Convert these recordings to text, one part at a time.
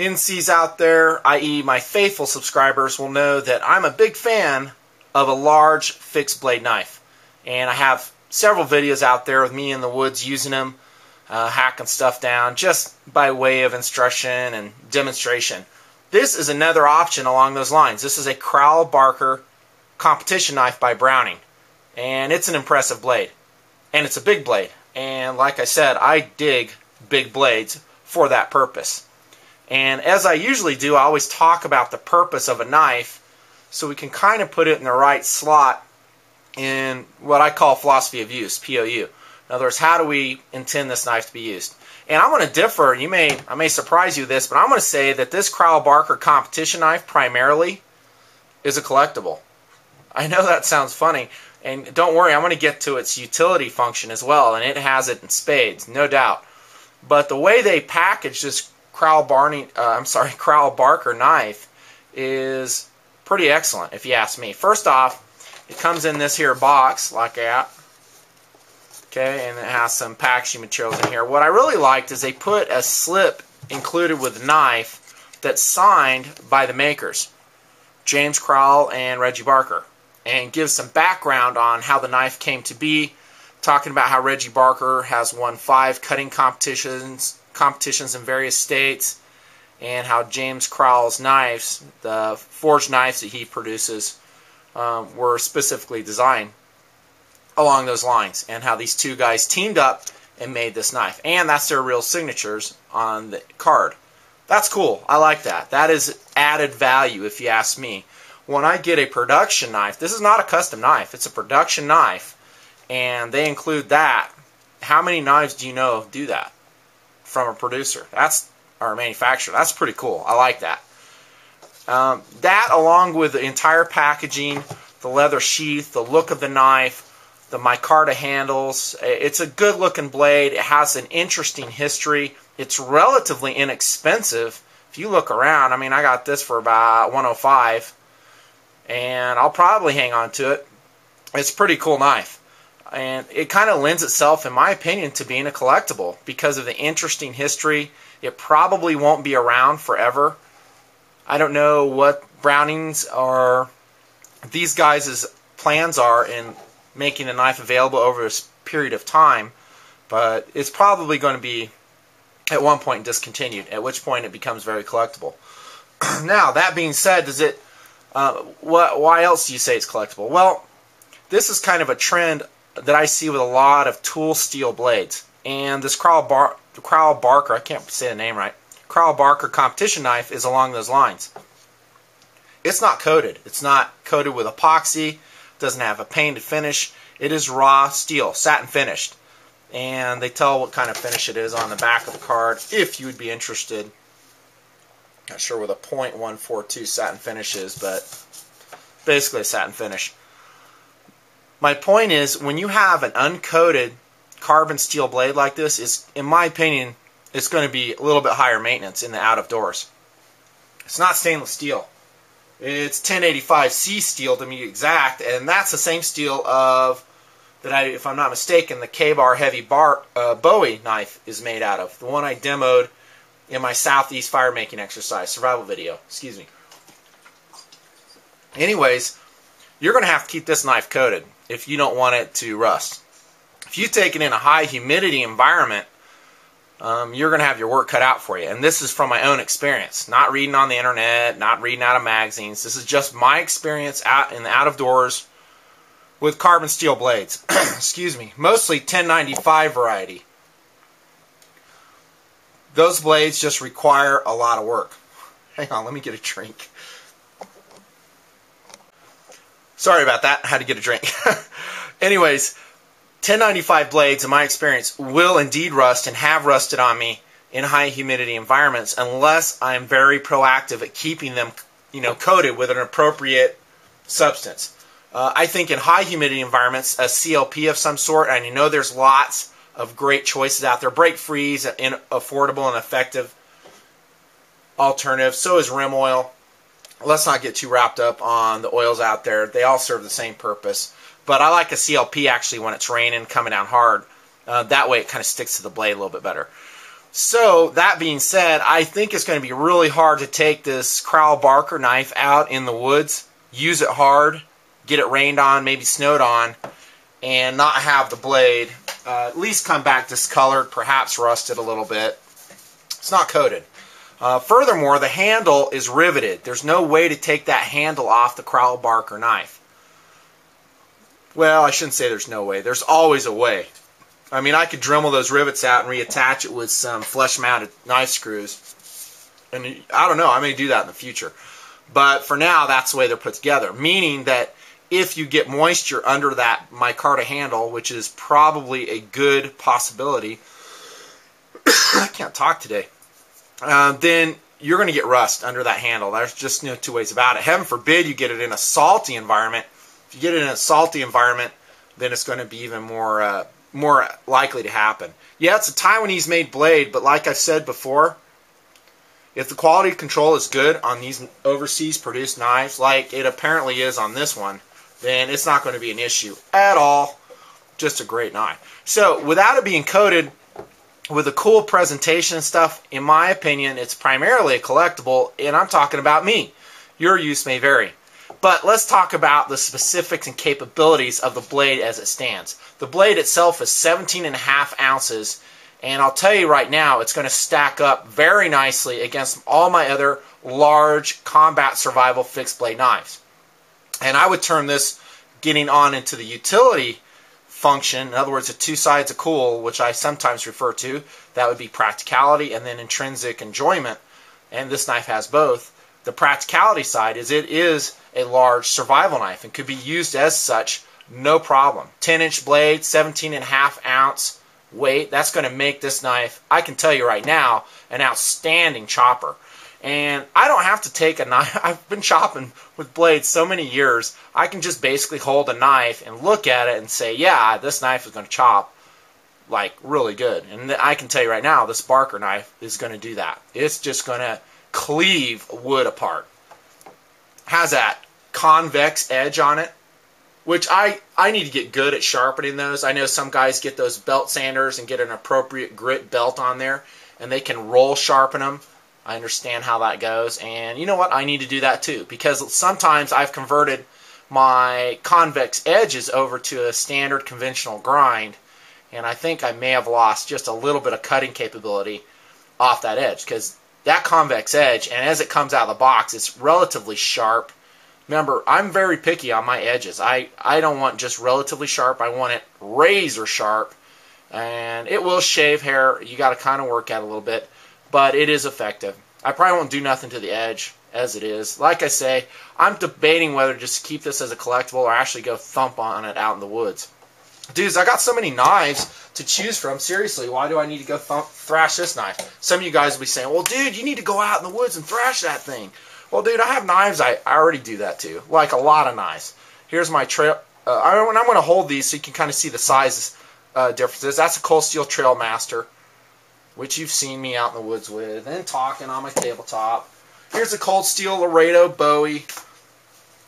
NCs out there, i.e. my faithful subscribers, will know that I'm a big fan of a large fixed blade knife. And I have several videos out there of me in the woods using them, hacking stuff down, just by way of instruction and demonstration. This is another option along those lines. This is a Crowell Barker competition knife by Browning. And it's an impressive blade. And it's a big blade. And like I said, I dig big blades for that purpose. And as I usually do, I always talk about the purpose of a knife so we can kind of put it in the right slot in what I call philosophy of use, POU. In other words, how do we intend this knife to be used? And I'm going to differ. I may surprise you with this, but I'm going to say that this Crowell Barker competition knife primarily is a collectible. I know that sounds funny, and don't worry, I'm going to get to its utility function as well, and it has it in spades, no doubt. But the way they package this Crowell Barker knife is pretty excellent, if you ask me. First off, it comes in this here box like that. Okay, and it has some packaging materials in here. What I really liked is they put a slip included with the knife that's signed by the makers, James Crowell and Reggie Barker, and gives some background on how the knife came to be, talking about how Reggie Barker has won 5 cutting competitions in various states, and how James Crowell's knives, the forged knives that he produces, were specifically designed along those lines, and how these two guys teamed up and made this knife. And that's their real signatures on the card. That's cool. I like that. That is added value, if you ask me. When I get a production knife, this is not a custom knife, it's a production knife, and they include that. How many knives do you know do that from a producer? Or a manufacturer. That's pretty cool. I like that. That, along with the entire packaging, the leather sheath, the look of the knife, the micarta handles. It's a good looking blade. It has an interesting history. It's relatively inexpensive. If you look around, I mean, I got this for about $105, and I'll probably hang on to it. It's a pretty cool knife. And it kind of lends itself, in my opinion, to being a collectible because of the interesting history. It probably won't be around forever. I don't know what Browning's or these guys' plans are in making the knife available over a period of time, but it's probably going to be at one point discontinued, at which point it becomes very collectible. Now, that being said, why else do you say it's collectible? Well, this is kind of a trend that I see with a lot of tool steel blades. And this Crowell Barker, I can't say the name right, Crowell Barker competition knife is along those lines. It's not coated. It's not coated with epoxy. Doesn't have a painted finish. It is raw steel, satin finished. And they tell what kind of finish it is on the back of the card, if you would be interested. Not sure what a .142 satin finish is, but basically a satin finish. My point is, when you have an uncoated carbon steel blade like this, in my opinion, it's going to be a little bit higher maintenance in the out of doors. It's not stainless steel. It's 1085C steel to be exact, and that's the same steel that if I'm not mistaken, the K-bar heavy Bowie knife is made out of. The one I demoed in my Southeast fire making exercise, survival video. Excuse me. Anyways, you're going to have to keep this knife coated if you don't want it to rust. If you take it in a high humidity environment, you're going to have your work cut out for you. And this is from my own experience. Not reading on the internet, not reading out of magazines. This is just my experience out in the out of doors with carbon steel blades. Excuse me. Mostly 1095 variety. Those blades just require a lot of work. Hang on, let me get a drink. Sorry about that. I had to get a drink. Anyways, 1095 blades, in my experience, will indeed rust and have rusted on me in high humidity environments unless I'm very proactive at keeping them, coated with an appropriate substance. I think in high humidity environments, a CLP of some sort, and you know there's lots of great choices out there. Break freeze, an affordable and effective alternative. So is rim oil. Let's not get too wrapped up on the oils out there. They all serve the same purpose. But I like a CLP actually when it's raining, coming down hard. That way it kind of sticks to the blade a little bit better. So, that being said, I think it's going to be really hard to take this Crowell Barker knife out in the woods, use it hard, get it rained on, maybe snowed on, and not have the blade at least come back discolored, perhaps rusted a little bit. It's not coated. Furthermore, the handle is riveted. There's no way to take that handle off the Crowell Barker knife. Well, I shouldn't say there's no way. There's always a way. I mean, I could Dremel those rivets out and reattach it with some flush-mounted knife screws. And I don't know, I may do that in the future. But for now, that's the way they're put together. Meaning that if you get moisture under that micarta handle, which is probably a good possibility, I can't talk today, then you're going to get rust under that handle. There's just no two ways about it. Heaven forbid you get it in a salty environment. If you get it in a salty environment, then it's going to be even more likely to happen. Yeah, it's a Taiwanese made blade, but like I've said before, if the quality control is good on these overseas produced knives, like it apparently is on this one, then it's not going to be an issue at all. Just a great knife. So without it being coated with a cool presentation and stuff, in my opinion, it's primarily a collectible, and I'm talking about me. Your use may vary. But let's talk about the specifics and capabilities of the blade as it stands. The blade itself is 17.5 ounces, and I'll tell you right now, it's going to stack up very nicely against all my other large combat survival fixed blade knives. And I would term this getting on into the utility function, in other words, the two sides of cool, which I sometimes refer to. That would be practicality and then intrinsic enjoyment, and this knife has both. The practicality side is it is a large survival knife and could be used as such, no problem. 10-inch blade, 17.5 ounce weight. That's going to make this knife, I can tell you right now, an outstanding chopper. And I don't have to take a knife. I've been chopping with blades so many years, I can just basically hold a knife and look at it and say, yeah, this knife is going to chop like really good. And I can tell you right now, this Barker knife is going to do that. It's just going to cleave wood apart. Has that convex edge on it, which I need to get good at sharpening those. I know some guys get those belt sanders and get an appropriate grit belt on there, and they can roll sharpen them. I understand how that goes, and you know what? I need to do that too, because sometimes I've converted my convex edges over to a standard conventional grind, and I think I may have lost just a little bit of cutting capability off that edge, because that convex edge, and as it comes out of the box, it's relatively sharp. Remember, I'm very picky on my edges. I don't want just relatively sharp. I want it razor sharp, and it will shave hair. You got to kind of work at it a little bit, but it is effective. I probably won't do nothing to the edge as it is. Like I say, I'm debating whether to just keep this as a collectible or actually go thump on it out in the woods. Dudes, I got so many knives to choose from. Seriously, why do I need to go thrash this knife? Some of you guys will be saying, well, dude, you need to go out in the woods and thrash that thing. Well, dude, I have knives. I already do that too. Like a lot of knives. Here's my trail. I'm going to hold these so you can kind of see the size differences. That's a Cold Steel Trailmaster, which you've seen me out in the woods with and talking on my tabletop. Here's a Cold Steel Lorado Bowie.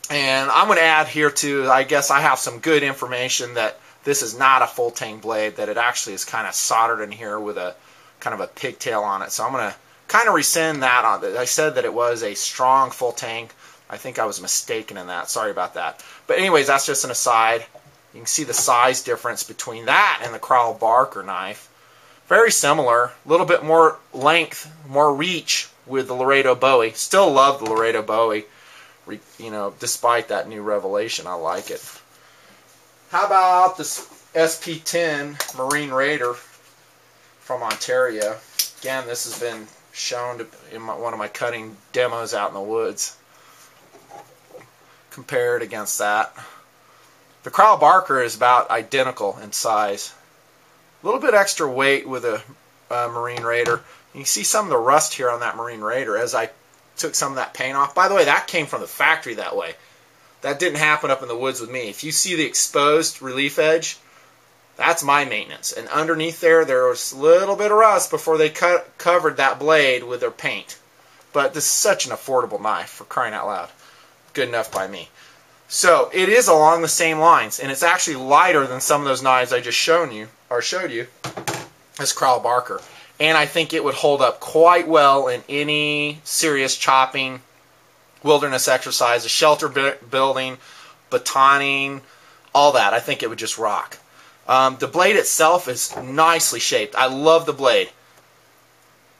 And I'm going to add here too, I guess I have some good information that this is not a full tang blade, that it actually is kind of soldered in here with a kind of a pigtail on it. So I'm going to kind of rescind that. I said that it was a strong full tang. I think I was mistaken in that. Sorry about that. But anyways, that's just an aside. You can see the size difference between that and the Crowell Barker knife. Very similar. A little bit more length, more reach with the Lorado Bowie. Still love the Lorado Bowie. You know, despite that new revelation, I like it. How about this SP10 Marine Raider from Ontario? Again, this has been shown in one of my cutting demos out in the woods. Compared against that. The Crowell Barker is about identical in size. A little bit extra weight with a Marine Raider. You can see some of the rust here on that Marine Raider as I took some of that paint off. By the way, that came from the factory that way. That didn't happen up in the woods with me. If you see the exposed relief edge, that's my maintenance. And underneath there was a little bit of rust before they covered that blade with their paint. But this is such an affordable knife, for crying out loud. Good enough by me. So it is along the same lines, and it's actually lighter than some of those knives I just showed you, this Crowell Barker. and I think it would hold up quite well in any serious chopping, wilderness exercise, a shelter building, batoning, all that. I think it would just rock. The blade itself is nicely shaped. I love the blade.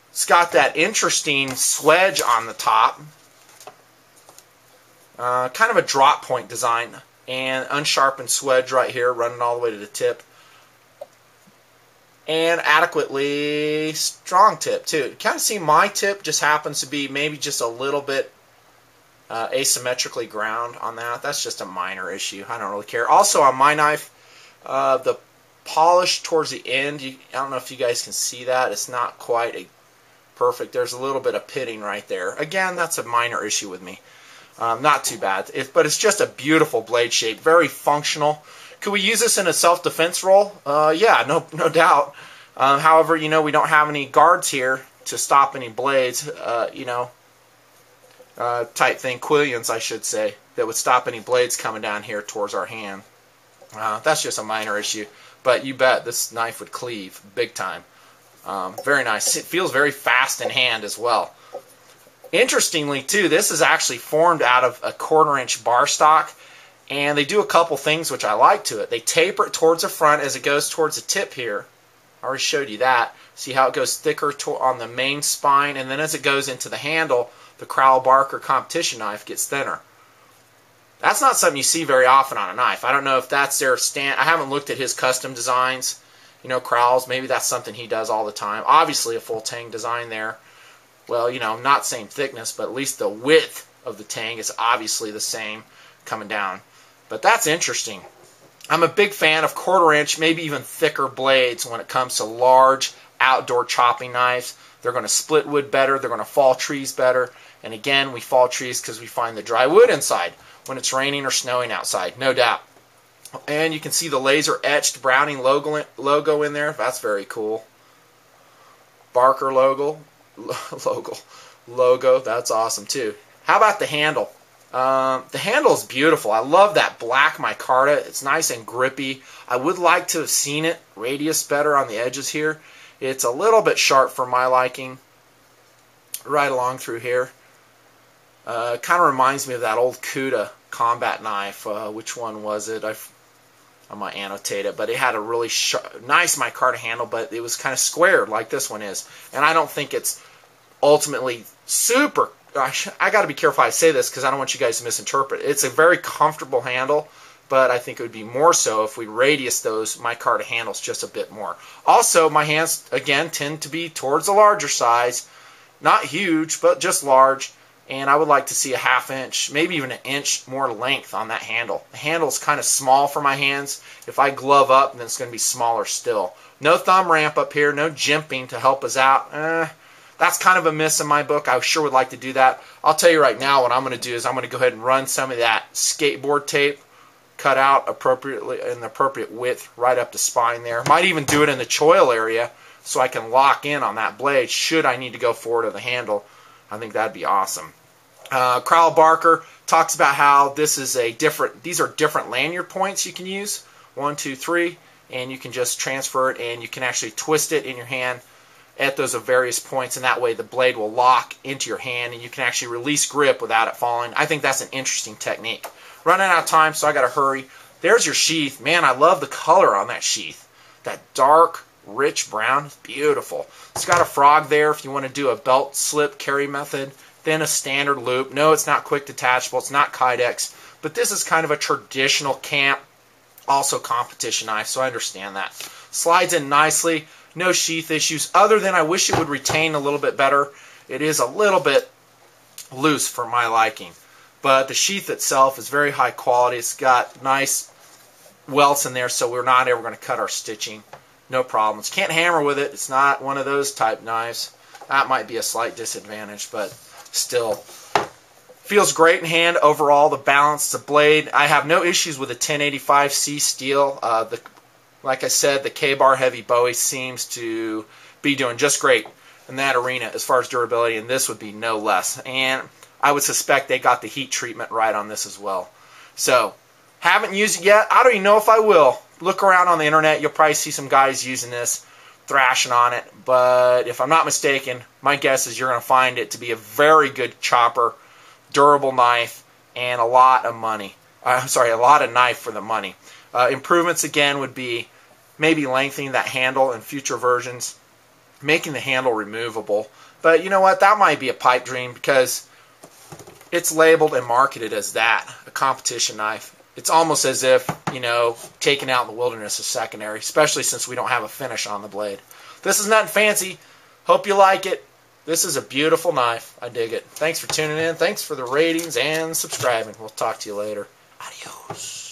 It's got that interesting swedge on the top. Kind of a drop point design. And unsharpened swedge right here running all the way to the tip. And adequately strong tip too. You kind of see my tip just happens to be maybe just a little bit asymmetrically ground on that. That's just a minor issue. I don't really care. Also on my knife, the polish towards the end, I don't know if you guys can see that. It's not quite perfect. There's a little bit of pitting right there. Again, that's a minor issue with me. Not too bad. But it's just a beautiful blade shape. Very functional. Could we use this in a self-defense role? Yeah, no doubt. However, we don't have any guards here to stop any blades, type thing, quillions, I should say, that would stop any blades coming down here towards our hand. That's just a minor issue. But you bet this knife would cleave big time. Very nice. It feels very fast in hand as well. Interestingly, too, this is actually formed out of a 1/4 inch bar stock, and they do a couple things which I like to it. They taper it towards the front as it goes towards the tip here. I already showed you that. See how it goes thicker on the main spine, and then as it goes into the handle, the Crowell Barker competition knife gets thinner. That's not something you see very often on a knife. I don't know if that's their stand. I haven't looked at his custom designs. Crowell's, maybe that's something he does all the time. Obviously a full tang design there. Well, not same thickness, but at least the width of the tang is obviously the same coming down. But that's interesting. I'm a big fan of 1/4 inch, maybe even thicker blades when it comes to large outdoor chopping knives. They're going to split wood better. They're going to fall trees better. And again, we fall trees because we find the dry wood inside when it's raining or snowing outside, no doubt. And you can see the laser etched Browning logo in there. That's very cool. Barker logo. That's awesome too. How about the handle? The handle is beautiful. I love that black micarta. It's nice and grippy. I would like to have seen it radius better on the edges here. It's a little bit sharp for my liking. Right along through here. Kind of reminds me of that old Cuda combat knife. Which one was it? I might annotate it, but it had a really nice micarta handle, but it was kind of squared like this one is. And I don't think it's ultimately super. I got to be careful how I say this because I don't want you guys to misinterpret. It's a very comfortable handle, but I think it would be more so if we radius those micarta handles just a bit more. Also, my hands, again, tend to be towards the larger size. Not huge, but just large. And I would like to see a 1/2 inch, maybe even 1 inch more length on that handle. The handle's kind of small for my hands. If I glove up, then it's going to be smaller still. No thumb ramp up here, no jimping to help us out. That's kind of a miss in my book. I sure would like to do that. I'll tell you right now what I'm going to do is I'm going to go ahead and run some of that skateboard tape cut out appropriately in the appropriate width right up the spine there. Might even do it in the choil area so I can lock in on that blade should I need to go forward of the handle. I think that'd be awesome. Crowell Barker talks about how this is these are different lanyard points you can use. 1, 2, 3, and you can just transfer it, and you can actually twist it in your hand at those various points, and that way the blade will lock into your hand, and you can actually release grip without it falling. I think that's an interesting technique. Running out of time, so I got to hurry. There's your sheath. Man, I love the color on that sheath. That dark, rich brown is beautiful. It's got a frog there if you want to do a belt slip carry method. Then a standard loop. No, it's not quick detachable. It's not Kydex. But this is kind of a traditional camp, also competition knife, so I understand that. Slides in nicely. No sheath issues, other than I wish it would retain a little bit better. It is a little bit loose for my liking. But the sheath itself is very high quality. It's got nice welts in there, so we're not ever going to cut our stitching. No problems. Can't hammer with it. It's not one of those type knives. That might be a slight disadvantage, but still. Feels great in hand overall. The balance, the blade. I have no issues with the 1085C steel. Like I said, the K-bar heavy Bowie seems to be doing just great in that arena as far as durability, and this would be no less. And I would suspect they got the heat treatment right on this as well. So, haven't used it yet. I don't even know if I will. Look around on the internet. You'll probably see some guys using this. thrashing on it, but if I'm not mistaken, my guess is you're going to find it to be a very good chopper, durable knife, and a lot of money. A lot of knife for the money. Improvements again would be maybe lengthening that handle in future versions, making the handle removable. But you know what? That might be a pipe dream because it's labeled and marketed as that, a competition knife. It's almost as if, you know, taking out in the wilderness is secondary, especially since we don't have a finish on the blade. This is Nutnfancy. Hope you like it. This is a beautiful knife. I dig it. Thanks for tuning in. Thanks for the ratings and subscribing. We'll talk to you later. Adios.